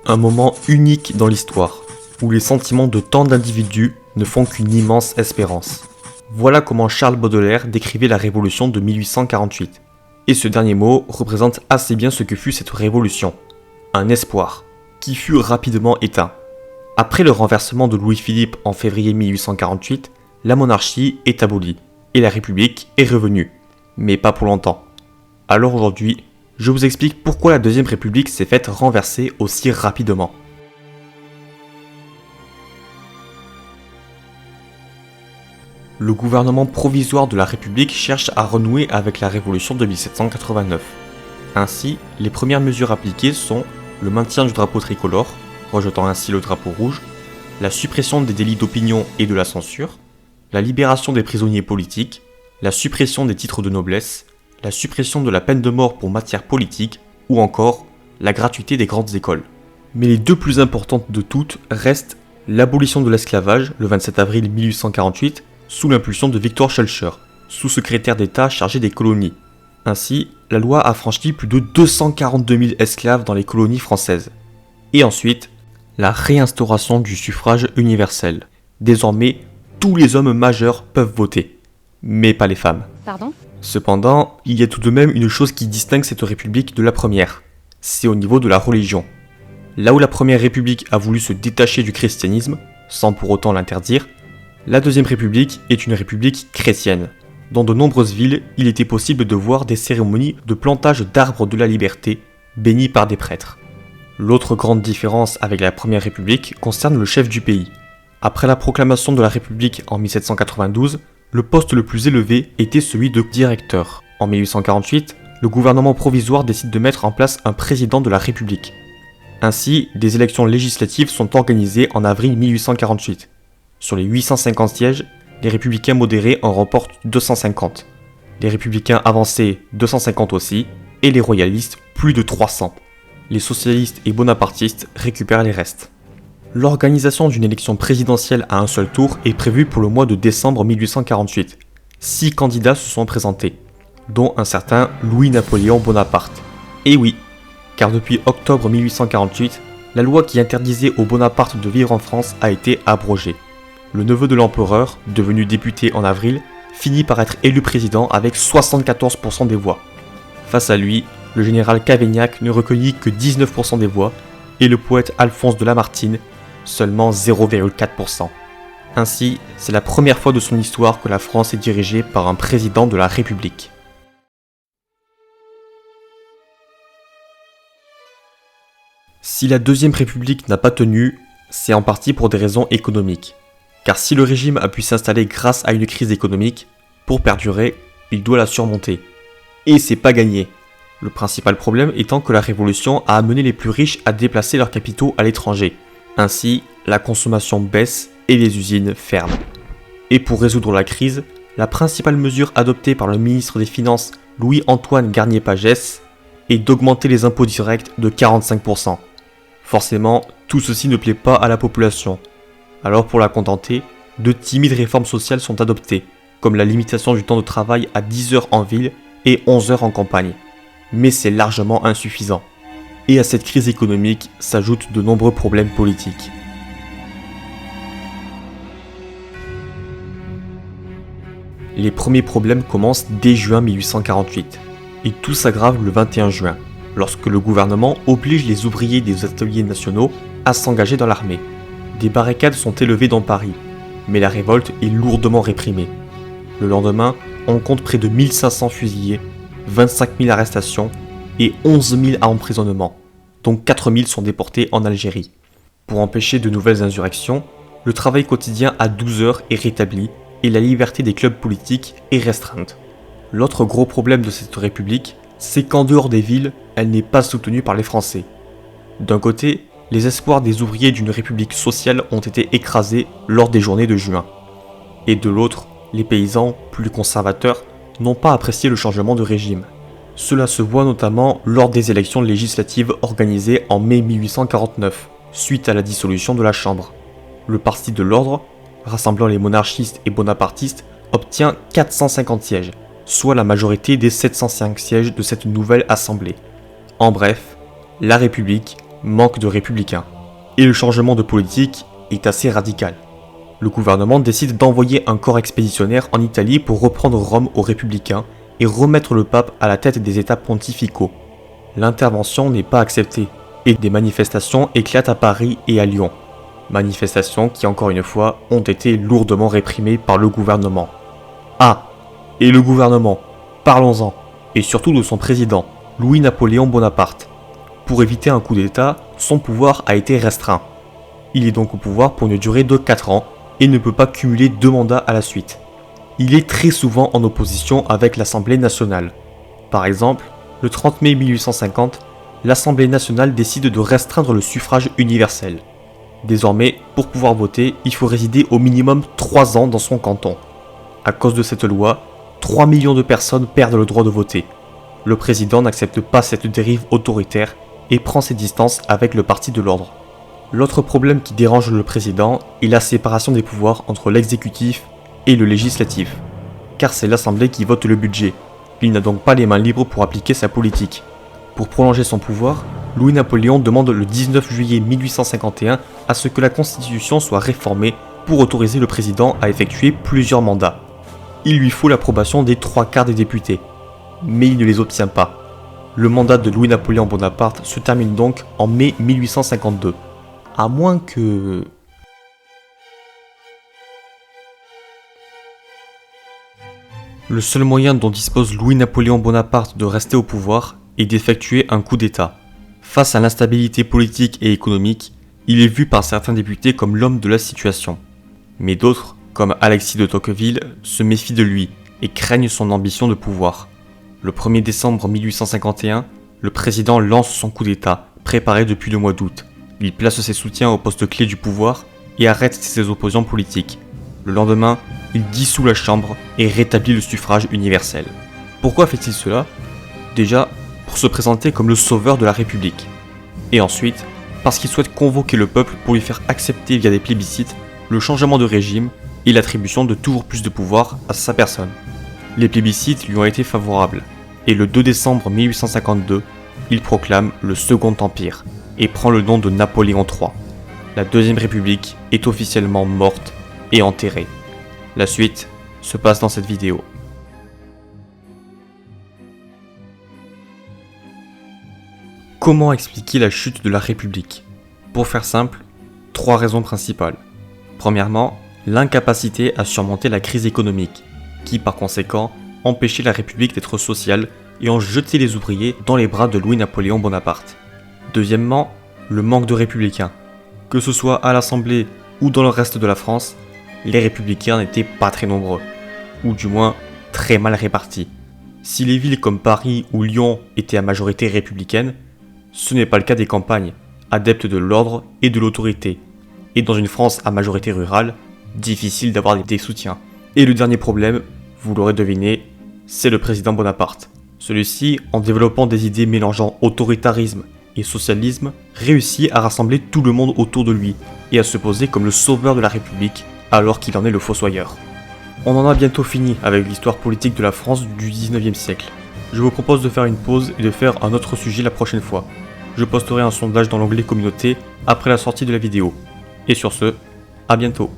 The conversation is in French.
Un moment unique dans l'histoire, où les sentiments de tant d'individus ne font qu'une immense espérance. Voilà comment Charles Baudelaire décrivait la révolution de 1848. Et ce dernier mot représente assez bien ce que fut cette révolution. Un espoir, qui fut rapidement éteint. Après le renversement de Louis-Philippe en février 1848, la monarchie est abolie, et la République est revenue. Mais pas pour longtemps. Alors aujourd'hui, je vous explique pourquoi la Deuxième République s'est faite renverser aussi rapidement. Le gouvernement provisoire de la République cherche à renouer avec la Révolution de 1789. Ainsi, les premières mesures appliquées sont le maintien du drapeau tricolore, rejetant ainsi le drapeau rouge, la suppression des délits d'opinion et de la censure, la libération des prisonniers politiques, la suppression des titres de noblesse, la suppression de la peine de mort pour matière politique, ou encore la gratuité des grandes écoles. Mais les deux plus importantes de toutes restent l'abolition de l'esclavage le 27 avril 1848 sous l'impulsion de Victor Schœlcher, sous-secrétaire d'État chargé des colonies. Ainsi, la loi affranchit plus de 242 000 esclaves dans les colonies françaises. Et ensuite, la réinstauration du suffrage universel. Désormais, tous les hommes majeurs peuvent voter, mais pas les femmes. Pardon ? Cependant, il y a tout de même une chose qui distingue cette république de la première. C'est au niveau de la religion. Là où la première république a voulu se détacher du christianisme, sans pour autant l'interdire, la deuxième république est une république chrétienne. Dans de nombreuses villes, il était possible de voir des cérémonies de plantage d'arbres de la liberté, bénis par des prêtres. L'autre grande différence avec la première république concerne le chef du pays. Après la proclamation de la république en 1792, le poste le plus élevé était celui de directeur. En 1848, le gouvernement provisoire décide de mettre en place un président de la République. Ainsi, des élections législatives sont organisées en avril 1848. Sur les 850 sièges, les républicains modérés en remportent 250. Les républicains avancés 250 aussi, et les royalistes plus de 300. Les socialistes et bonapartistes récupèrent les restes. L'organisation d'une élection présidentielle à un seul tour est prévue pour le mois de décembre 1848. 6 candidats se sont présentés, dont un certain Louis-Napoléon Bonaparte. Et oui, car depuis octobre 1848, la loi qui interdisait aux Bonaparte de vivre en France a été abrogée. Le neveu de l'empereur, devenu député en avril, finit par être élu président avec 74% des voix. Face à lui, le général Cavaignac ne recueillit que 19% des voix, et le poète Alphonse de Lamartine seulement 0,4%. Ainsi, c'est la première fois de son histoire que la France est dirigée par un président de la République. Si la Deuxième République n'a pas tenu, c'est en partie pour des raisons économiques. Car si le régime a pu s'installer grâce à une crise économique, pour perdurer, il doit la surmonter. Et c'est pas gagné. Le principal problème étant que la Révolution a amené les plus riches à déplacer leurs capitaux à l'étranger. Ainsi, la consommation baisse et les usines ferment. Et pour résoudre la crise, la principale mesure adoptée par le ministre des Finances Louis-Antoine Garnier-Pagès est d'augmenter les impôts directs de 45%. Forcément, tout ceci ne plaît pas à la population. Alors pour la contenter, de timides réformes sociales sont adoptées, comme la limitation du temps de travail à 10 heures en ville et 11 heures en campagne. Mais c'est largement insuffisant. Et à cette crise économique s'ajoutent de nombreux problèmes politiques. Les premiers problèmes commencent dès juin 1848, et tout s'aggrave le 21 juin, lorsque le gouvernement oblige les ouvriers des ateliers nationaux à s'engager dans l'armée. Des barricades sont élevées dans Paris, mais la révolte est lourdement réprimée. Le lendemain, on compte près de 1500 fusillés, 25 000 arrestations et 11 000 emprisonnements, dont 4 000 sont déportés en Algérie. Pour empêcher de nouvelles insurrections, le travail quotidien à 12 heures est rétabli et la liberté des clubs politiques est restreinte. L'autre gros problème de cette république, c'est qu'en dehors des villes, elle n'est pas soutenue par les Français. D'un côté, les espoirs des ouvriers d'une république sociale ont été écrasés lors des journées de juin. Et de l'autre, les paysans, plus conservateurs, n'ont pas apprécié le changement de régime. Cela se voit notamment lors des élections législatives organisées en mai 1849, suite à la dissolution de la Chambre. Le Parti de l'Ordre, rassemblant les monarchistes et bonapartistes, obtient 450 sièges, soit la majorité des 705 sièges de cette nouvelle assemblée. En bref, la République manque de républicains. Et le changement de politique est assez radical. Le gouvernement décide d'envoyer un corps expéditionnaire en Italie pour reprendre Rome aux républicains et remettre le pape à la tête des états pontificaux. L'intervention n'est pas acceptée et des manifestations éclatent à Paris et à Lyon. Manifestations qui, encore une fois, ont été lourdement réprimées par le gouvernement. Ah, et le gouvernement, parlons-en, et surtout de son président, Louis-Napoléon Bonaparte. Pour éviter un coup d'État, son pouvoir a été restreint. Il est donc au pouvoir pour une durée de 4 ans et ne peut pas cumuler 2 mandats à la suite. Il est très souvent en opposition avec l'Assemblée nationale. Par exemple, le 30 mai 1850, l'Assemblée nationale décide de restreindre le suffrage universel. Désormais, pour pouvoir voter, il faut résider au minimum 3 ans dans son canton. À cause de cette loi, 3 millions de personnes perdent le droit de voter. Le président n'accepte pas cette dérive autoritaire et prend ses distances avec le parti de l'ordre. L'autre problème qui dérange le président est la séparation des pouvoirs entre l'exécutif et le législatif, car c'est l'Assemblée qui vote le budget. Il n'a donc pas les mains libres pour appliquer sa politique. Pour prolonger son pouvoir, Louis-Napoléon demande le 19 juillet 1851 à ce que la Constitution soit réformée pour autoriser le président à effectuer plusieurs mandats. Il lui faut l'approbation des 3/4 des députés, mais il ne les obtient pas. Le mandat de Louis-Napoléon Bonaparte se termine donc en mai 1852. À moins que... Le seul moyen dont dispose Louis-Napoléon Bonaparte de rester au pouvoir est d'effectuer un coup d'État. Face à l'instabilité politique et économique, il est vu par certains députés comme l'homme de la situation. Mais d'autres, comme Alexis de Tocqueville, se méfient de lui et craignent son ambition de pouvoir. Le 1er décembre 1851, le président lance son coup d'État, préparé depuis le mois d'août. Il place ses soutiens au poste clé du pouvoir et arrête ses opposants politiques. Le lendemain, il dissout la Chambre et rétablit le suffrage universel. Pourquoi fait-il cela? Déjà, pour se présenter comme le sauveur de la République. Et ensuite, parce qu'il souhaite convoquer le peuple pour lui faire accepter via des plébiscites le changement de régime et l'attribution de toujours plus de pouvoir à sa personne. Les plébiscites lui ont été favorables, et le 2 décembre 1852, il proclame le Second Empire et prend le nom de Napoléon III. La Deuxième République est officiellement morte et enterrée. La suite se passe dans cette vidéo. Comment expliquer la chute de la République? Pour faire simple, 3 raisons principales. Premièrement, l'incapacité à surmonter la crise économique, qui par conséquent empêchait la République d'être sociale et en jetait les ouvriers dans les bras de Louis-Napoléon Bonaparte. Deuxièmement, le manque de républicains. Que ce soit à l'Assemblée ou dans le reste de la France, les républicains n'étaient pas très nombreux, ou du moins très mal répartis. Si les villes comme Paris ou Lyon étaient à majorité républicaine, ce n'est pas le cas des campagnes, adeptes de l'ordre et de l'autorité. Et dans une France à majorité rurale, difficile d'avoir des soutiens. Et le dernier problème, vous l'aurez deviné, c'est le président Bonaparte. Celui-ci, en développant des idées mélangeant autoritarisme et socialisme, réussit à rassembler tout le monde autour de lui et à se poser comme le sauveur de la République alors qu'il en est le fossoyeur. On en a bientôt fini avec l'histoire politique de la France du 19e siècle. Je vous propose de faire une pause et de faire un autre sujet la prochaine fois. Je posterai un sondage dans l'onglet communauté après la sortie de la vidéo. Et sur ce, à bientôt.